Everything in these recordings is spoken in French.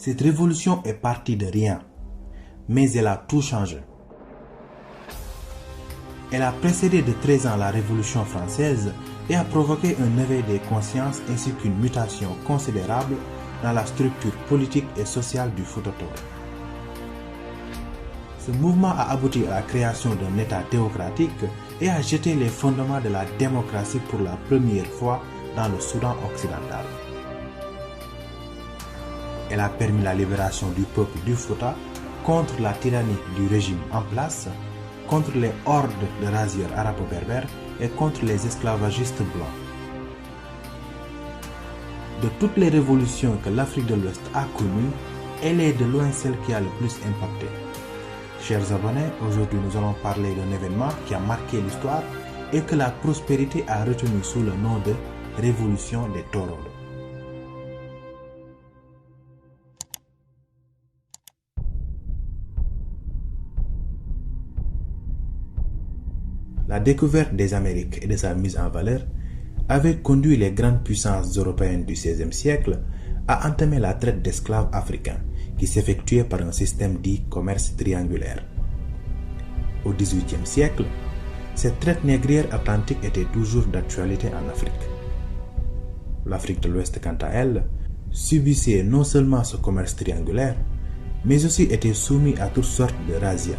Cette révolution est partie de rien, mais elle a tout changé. Elle a précédé de 13 ans la Révolution française et a provoqué un éveil des consciences ainsi qu'une mutation considérable dans la structure politique et sociale du Fouta Toro. Ce mouvement a abouti à la création d'un État théocratique et a jeté les fondements de la démocratie pour la première fois dans le Soudan occidental. Elle a permis la libération du peuple du Fouta contre la tyrannie du régime en place, contre les hordes de razzieurs arabo-berbères et contre les esclavagistes blancs. De toutes les révolutions que l'Afrique de l'Ouest a connues, elle est de loin celle qui a le plus impacté. Chers abonnés, aujourd'hui nous allons parler d'un événement qui a marqué l'histoire et que la prospérité a retenu sous le nom de Révolution des Torodo. La découverte des Amériques et de sa mise en valeur avait conduit les grandes puissances européennes du XVIe siècle à entamer la traite d'esclaves africains qui s'effectuait par un système dit commerce triangulaire. Au XVIIIe siècle, cette traite négrière atlantique était toujours d'actualité en Afrique. L'Afrique de l'Ouest, quant à elle, subissait non seulement ce commerce triangulaire, mais aussi était soumise à toutes sortes de razzias,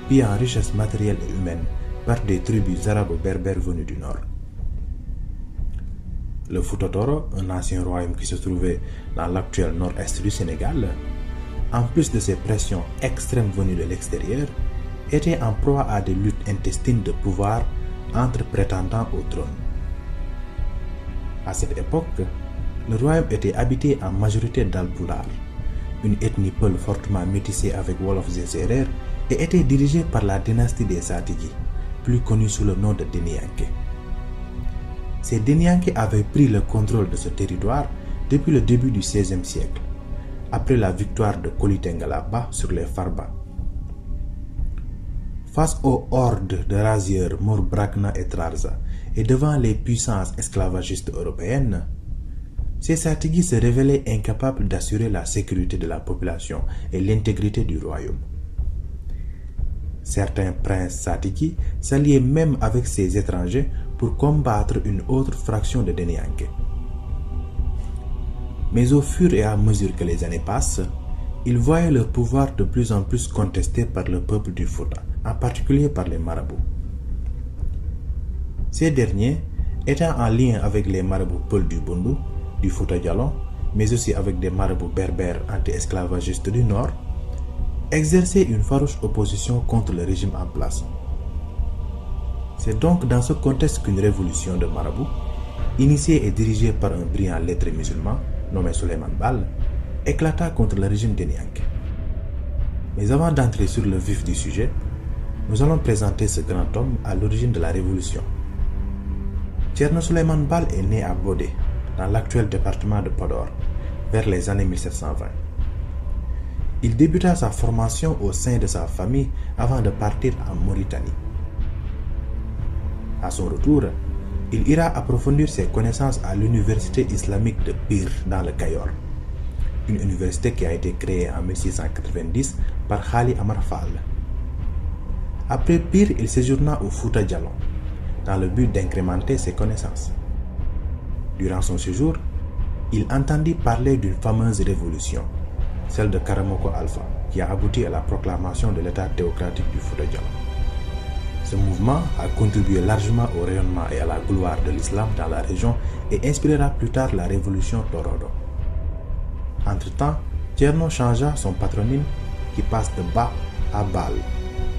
pillant en richesses matérielles et humaines par des tribus arabo-berbères venues du nord. Le Fouta Toro, un ancien royaume qui se trouvait dans l'actuel nord-est du Sénégal, en plus de ces pressions extrêmes venues de l'extérieur, était en proie à des luttes intestines de pouvoir entre prétendants au trône. À cette époque, le royaume était habité en majorité d'Alpulaar, une ethnie peul fortement métissée avec Wolofs et Sérères, et était dirigée par la dynastie des Satigi, plus connue sous le nom de Denianké. Ces Denianké avaient pris le contrôle de ce territoire depuis le début du XVIe siècle, après la victoire de Kolitengalaba sur les Farba. Face aux hordes de razzieurs Mour Brakna et Trarza et devant les puissances esclavagistes européennes, ces Satigi se révélaient incapables d'assurer la sécurité de la population et l'intégrité du royaume. Certains princes Satigi s'alliaient même avec ces étrangers pour combattre une autre fraction de Denianké. Mais au fur et à mesure que les années passent, ils voyaient leur pouvoir de plus en plus contesté par le peuple du Fouta, en particulier par les marabouts. Ces derniers, étant en lien avec les marabouts peuls du Bundu, du Fouta Djallon, mais aussi avec des marabouts berbères anti-esclavagistes du Nord, exerçaient une farouche opposition contre le régime en place. C'est donc dans ce contexte qu'une révolution de marabouts, initiée et dirigée par un brillant lettré musulman nommé Souleymane Baal, éclata contre le régime Denianké. Mais avant d'entrer sur le vif du sujet, nous allons présenter ce grand homme à l'origine de la révolution. Thierno Souleymane Baal est né à Bodé, dans l'actuel département de Podor, vers les années 1720. Il débuta sa formation au sein de sa famille avant de partir en Mauritanie. À son retour, il ira approfondir ses connaissances à l'université islamique de Pire dans le Cayor, une université qui a été créée en 1690 par Khali Amar Fall. Après Pire, il séjourna au Fouta Djallon, dans le but d'incrémenter ses connaissances. Durant son séjour, il entendit parler d'une fameuse révolution, celle de Karamoko Alpha, qui a abouti à la proclamation de l'état théocratique du Fouta Djallon. Ce mouvement a contribué largement au rayonnement et à la gloire de l'islam dans la région et inspirera plus tard la révolution Torodo. Entre-temps, Thierno changea son patronyme qui passe de Ba à Baal,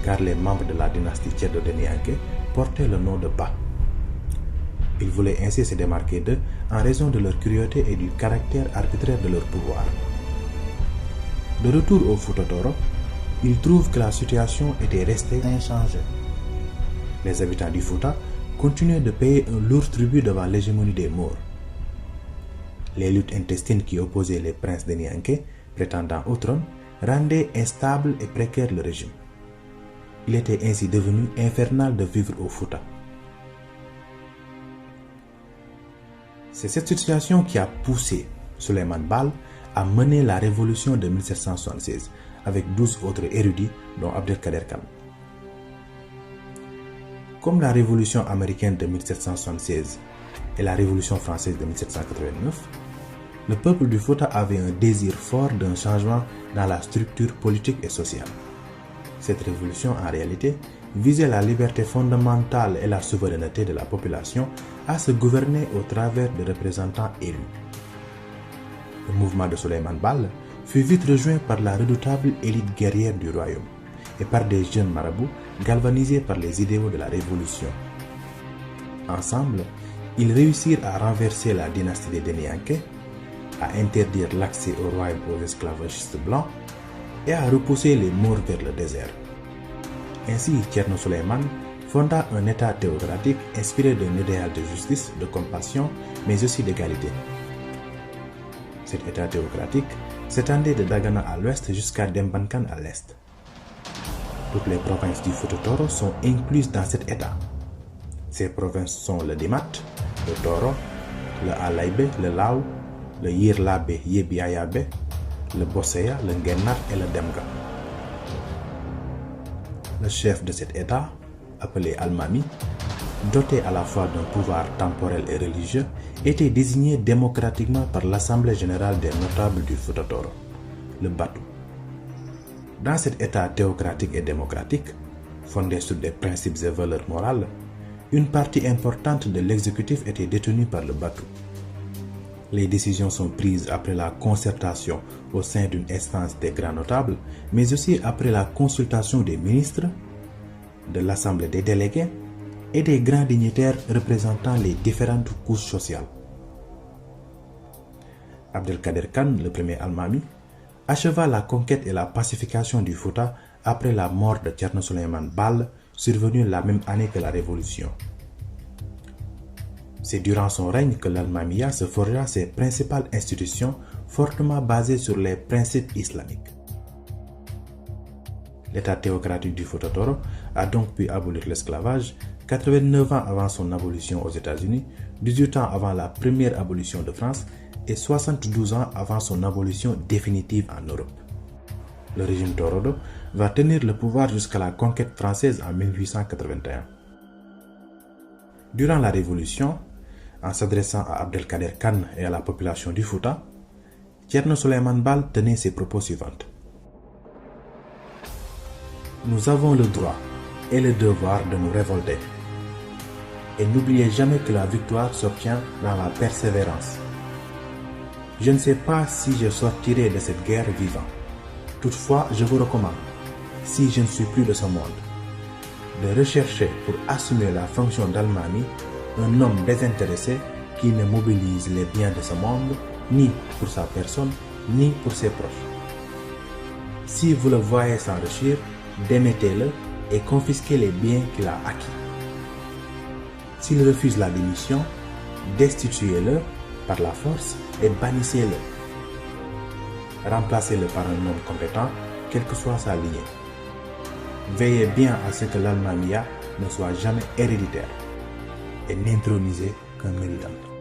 car les membres de la dynastie Tchède de Denianké portaient le nom de Ba. Ils voulaient ainsi se démarquer d'eux en raison de leur cruauté et du caractère arbitraire de leur pouvoir. De retour au Fouta Toro, ils trouvent que la situation était restée inchangée. Les habitants du Fouta continuaient de payer un lourd tribut devant l'hégémonie des Maures. Les luttes intestines qui opposaient les princes Denianké, prétendant au trône, rendaient instable et précaire le régime. Il était ainsi devenu infernal de vivre au Fouta. C'est cette situation qui a poussé Souleymane Baal a mené la révolution de 1776 avec 12 autres érudits dont Abdelkader Khan. Comme la révolution américaine de 1776 et la révolution française de 1789, le peuple du Fouta avait un désir fort d'un changement dans la structure politique et sociale. Cette révolution, en réalité, visait la liberté fondamentale et la souveraineté de la population à se gouverner au travers de représentants élus. Le mouvement de Souleymane Baal fut vite rejoint par la redoutable élite guerrière du royaume et par des jeunes marabouts galvanisés par les idéaux de la révolution. Ensemble, ils réussirent à renverser la dynastie des Denianké, à interdire l'accès au royaume aux esclavagistes blancs et à repousser les Maures vers le désert. Ainsi, Thierno Souleymane fonda un État théocratique inspiré d'un idéal de justice, de compassion, mais aussi d'égalité. Cet État théocratique s'étendait de Dagana à l'ouest jusqu'à Dembankan à l'est. Toutes les provinces du Fouta Toro sont incluses dans cet État. Ces provinces sont le Dimat, le Toro, le Alaïbe, le Lao, le Yirlabe Yebi Ayabe, le Bosseya, le Ngennar et le Demga. Le chef de cet État, appelé Al-Mami, doté à la fois d'un pouvoir temporel et religieux, était désigné démocratiquement par l'Assemblée générale des notables du Fouta Toro, le Batu. Dans cet État théocratique et démocratique, fondé sur des principes et valeurs morales, une partie importante de l'exécutif était détenue par le Batu. Les décisions sont prises après la concertation au sein d'une instance des grands notables, mais aussi après la consultation des ministres, de l'Assemblée des délégués et des grands dignitaires représentant les différentes couches sociales. Abdelkader Khan, le premier Al-Mami, acheva la conquête et la pacification du Fouta après la mort de Thierno Souleymane Baal, survenue la même année que la Révolution. C'est durant son règne que l'Al-Mamiya se forgea ses principales institutions fortement basées sur les principes islamiques. L'État théocratique du Fouta Toro a donc pu abolir l'esclavage 89 ans avant son abolition aux États-Unis, 18 ans avant la première abolition de France et 72 ans avant son abolition définitive en Europe. Le régime Torodo va tenir le pouvoir jusqu'à la conquête française en 1881. Durant la Révolution, en s'adressant à Abdelkader Khan et à la population du Fouta, Thierno Souleymane Baal tenait ses propos suivants. Nous avons le droit et le devoir de nous révolter. Et n'oubliez jamais que la victoire s'obtient dans la persévérance. Je ne sais pas si je sortirai de cette guerre vivant. Toutefois, je vous recommande, si je ne suis plus de ce monde, de rechercher pour assumer la fonction d'Al-Mami un homme désintéressé qui ne mobilise les biens de ce monde ni pour sa personne ni pour ses proches. Si vous le voyez s'enrichir, démettez-le et confisquez les biens qu'il a acquis. S'il refuse la démission, destituez-le par la force et bannissez-le. Remplacez-le par un homme compétent, quelle que soit sa lignée. Veillez bien à ce que l'Al-Mamiya ne soit jamais héréditaire et n'intronisez qu'un méritant.